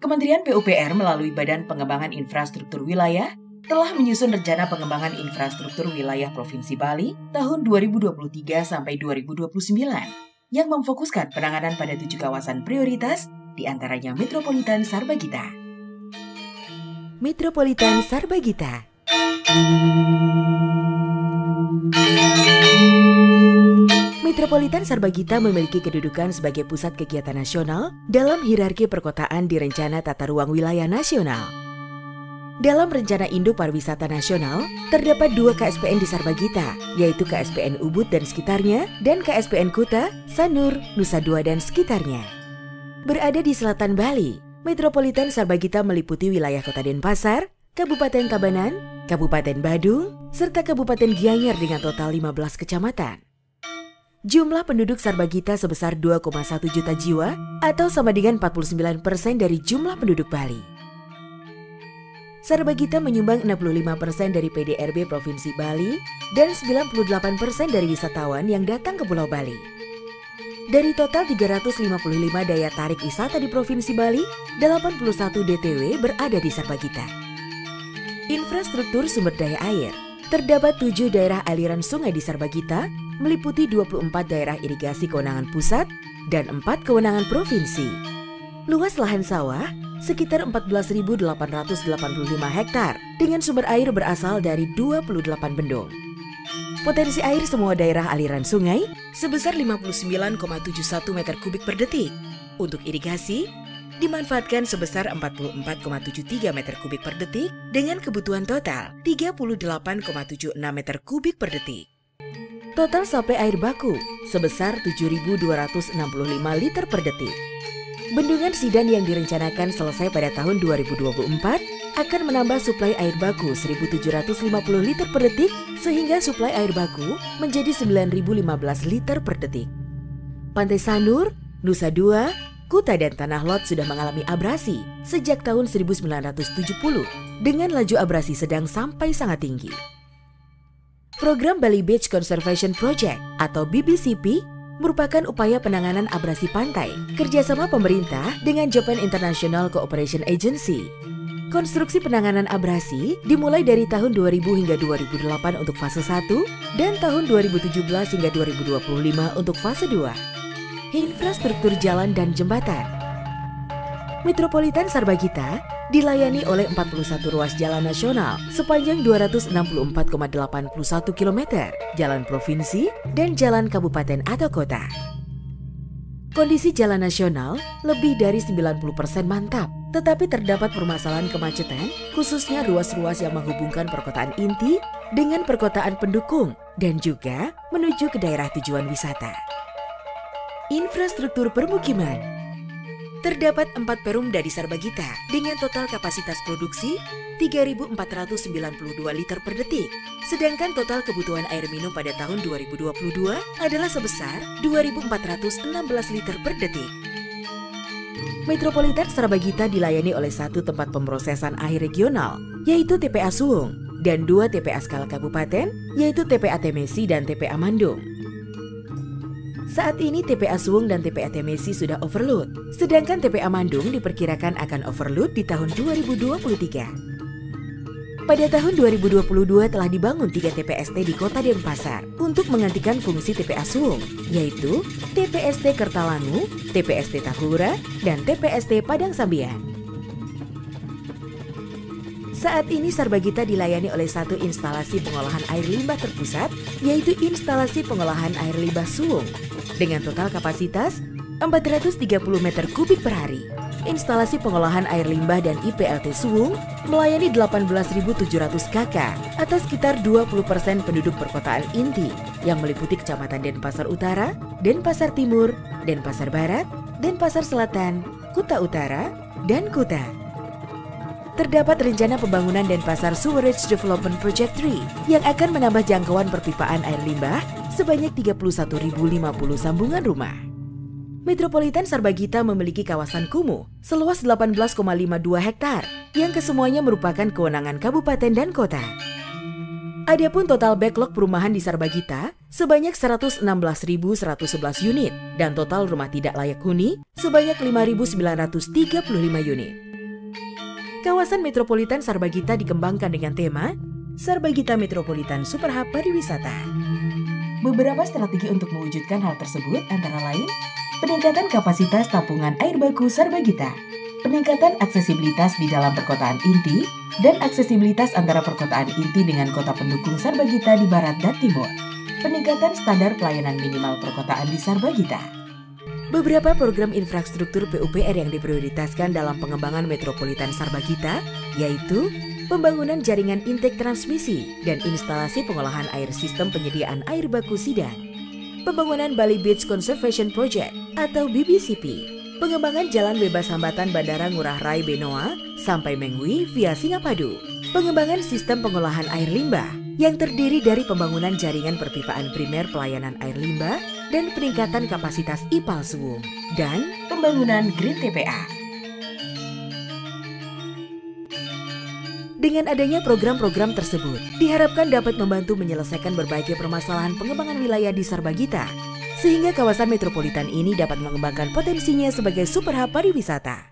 Kementerian PUPR melalui Badan Pengembangan Infrastruktur Wilayah telah menyusun rencana pengembangan infrastruktur wilayah Provinsi Bali tahun 2023 sampai 2029 yang memfokuskan penanganan pada 7 kawasan prioritas, di antaranya Metropolitan Sarbagita. Metropolitan Sarbagita. Metropolitan Sarbagita memiliki kedudukan sebagai pusat kegiatan nasional dalam hierarki perkotaan di Rencana Tata Ruang Wilayah Nasional. Dalam Rencana Induk Pariwisata Nasional, terdapat 2 KSPN di Sarbagita, yaitu KSPN Ubud dan sekitarnya, dan KSPN Kuta, Sanur, Nusa Dua dan sekitarnya. Berada di selatan Bali, Metropolitan Sarbagita meliputi wilayah Kota Denpasar, Kabupaten Tabanan, Kabupaten Badung, serta Kabupaten Gianyar dengan total 15 kecamatan. Jumlah penduduk Sarbagita sebesar 2,1 juta jiwa atau sama dengan 49% dari jumlah penduduk Bali. Sarbagita menyumbang 65% dari PDRB Provinsi Bali dan 98% dari wisatawan yang datang ke Pulau Bali. Dari total 355 daya tarik wisata di Provinsi Bali, 81 DTW berada di Sarbagita. Infrastruktur sumber daya air. Terdapat 7 daerah aliran sungai di Sarbagita, meliputi 24 daerah irigasi kewenangan pusat dan 4 kewenangan provinsi. Luas lahan sawah sekitar 14.885 hektar dengan sumber air berasal dari 28 bendung. Potensi air semua daerah aliran sungai sebesar 59,71 meter kubik per detik. Untuk irigasi, dimanfaatkan sebesar 44,73 meter kubik per detik dengan kebutuhan total 38,76 meter kubik per detik. Total suplai air baku sebesar 7.265 liter per detik. Bendungan Sidan yang direncanakan selesai pada tahun 2024 akan menambah suplai air baku 1.750 liter per detik sehingga suplai air baku menjadi 9.015 liter per detik. Pantai Sanur, Nusa Dua, Kuta dan Tanah Lot sudah mengalami abrasi sejak tahun 1970 dengan laju abrasi sedang sampai sangat tinggi. Program Bali Beach Conservation Project atau BBCP merupakan upaya penanganan abrasi pantai kerjasama pemerintah dengan Japan International Cooperation Agency. Konstruksi penanganan abrasi dimulai dari tahun 2000 hingga 2008 untuk fase 1 dan tahun 2017 hingga 2025 untuk fase 2. Infrastruktur jalan dan jembatan. Metropolitan Sarbagita dilayani oleh 41 ruas jalan nasional sepanjang 264,81 km, jalan provinsi, dan jalan kabupaten atau kota. Kondisi jalan nasional lebih dari 90% mantap, tetapi terdapat permasalahan kemacetan, khususnya ruas-ruas yang menghubungkan perkotaan inti dengan perkotaan pendukung dan juga menuju ke daerah tujuan wisata. Infrastruktur permukiman. Terdapat 4 perumda di Sarbagita dengan total kapasitas produksi 3.492 liter per detik. Sedangkan total kebutuhan air minum pada tahun 2022 adalah sebesar 2.416 liter per detik. Metropolitan Sarbagita dilayani oleh 1 tempat pemrosesan air regional, yaitu TPA Suwung, dan 2 TPA skala kabupaten, yaitu TPA Temesi dan TPA Mandung. Saat ini TPA Suwung dan TPA Temesi sudah overload, sedangkan TPA Mandung diperkirakan akan overload di tahun 2023. Pada tahun 2022 telah dibangun 3 TPST di Kota Denpasar untuk menggantikan fungsi TPA Suwung, yaitu TPST Kertalangu, TPST Tahura, dan TPST Padang Sambian. Saat ini Sarbagita dilayani oleh 1 instalasi pengolahan air limbah terpusat, yaitu instalasi pengolahan air limbah Suwung, dengan total kapasitas 430 meter kubik per hari. Instalasi pengolahan air limbah dan IPLT Suwung melayani 18.700 KK atau sekitar 20% penduduk perkotaan inti yang meliputi Kecamatan Denpasar Utara, Denpasar Timur, Denpasar Barat, Denpasar Selatan, Kuta Utara, dan Kuta. Terdapat rencana pembangunan Denpasar Sewerage Development Project 3 yang akan menambah jangkauan perpipaan air limbah sebanyak 31.050 sambungan rumah. Metropolitan Sarbagita memiliki kawasan kumuh seluas 18,52 hektar yang kesemuanya merupakan kewenangan kabupaten dan kota. Adapun total backlog perumahan di Sarbagita sebanyak 116.111 unit dan total rumah tidak layak huni sebanyak 5.935 unit. Kawasan metropolitan Sarbagita dikembangkan dengan tema Sarbagita Metropolitan Super Hub Pariwisata. Beberapa strategi untuk mewujudkan hal tersebut antara lain peningkatan kapasitas tampungan air baku Sarbagita, peningkatan aksesibilitas di dalam perkotaan inti, dan aksesibilitas antara perkotaan inti dengan kota pendukung Sarbagita di barat dan timur, peningkatan standar pelayanan minimal perkotaan di Sarbagita. Beberapa program infrastruktur PUPR yang diprioritaskan dalam pengembangan metropolitan Sarbagita yaitu pembangunan jaringan intake transmisi dan instalasi pengolahan air sistem penyediaan air baku Sidang, pembangunan Bali Beach Conservation Project atau BBCP, pengembangan jalan bebas hambatan Bandara Ngurah Rai Benoa sampai Mengwi via Singapadu, pengembangan sistem pengolahan air limbah yang terdiri dari pembangunan jaringan perpipaan primer pelayanan air limbah dan peningkatan kapasitas IPAL Suwung, dan pembangunan Green TPA. Dengan adanya program-program tersebut, diharapkan dapat membantu menyelesaikan berbagai permasalahan pengembangan wilayah di Sarbagita, sehingga kawasan metropolitan ini dapat mengembangkan potensinya sebagai super hub pariwisata.